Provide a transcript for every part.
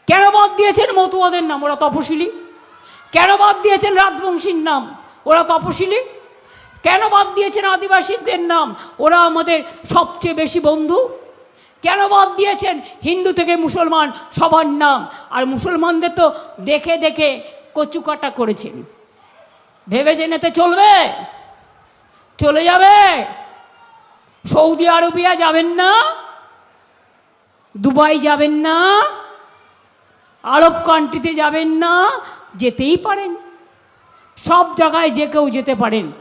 কেন বাদ দিয়েছেন মতুয়াদের নাম? ওরা তপশিলি। কেন বাদ দিয়েছেন রাজবংশীর নাম? ওরা তপশিলি। কেন বাদ দিয়েছেন আদিবাসীদের নাম? ওরা আমাদের সবচেয়ে বেশি বন্ধু। কেন বাদ দিয়েছেন হিন্দু থেকে মুসলমান সবার নাম? আর মুসলমানদের তো দেখে দেখে কচুকাটা করেছেন। ভেবেছেন এতে চলবে? চলে যাবে? সৌদি আরবিয়া যাবেন না? দুবাই যাবেন না? আরব কান্ট্রিতে যাবেন না? যেতেই পারেন, সব জায়গায় যে কেউ যেতে পারেন।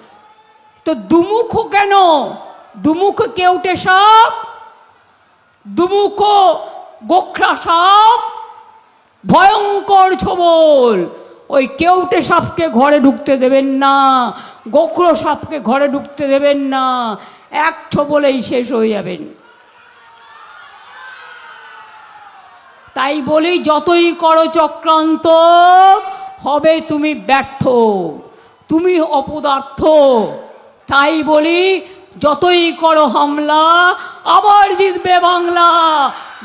তো দুমুখ কেন? দুমুখ কেউটে সাপ, দুমুখ গোখরা সাপ, ভয়ঙ্কর ছোবল। ওই কেউটে সাপকে ঘরে ঢুকতে দেবেন না, গোখরো সাপকে ঘরে ঢুকতে দেবেন না, এক ছোবলেই শেষ হয়ে যাবেন। তাই বলি, যতই করো চক্রান্ত হবে তুমি ব্যর্থ, তুমি অপদার্থ। তাই বলি, যতই করো হামলা আবার জিতবে বাংলা,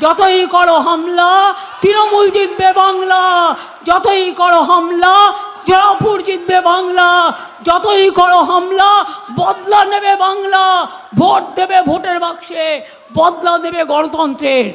যতই করো হামলা তৃণমূল জিতবে বাংলা, যতই করো হামলা জয়পুর জিতবে বাংলা, যতই করো হামলা বদলা নেবে বাংলা। ভোট দেবে ভোটের বাক্সে, বদলা দেবে গণতন্ত্রের।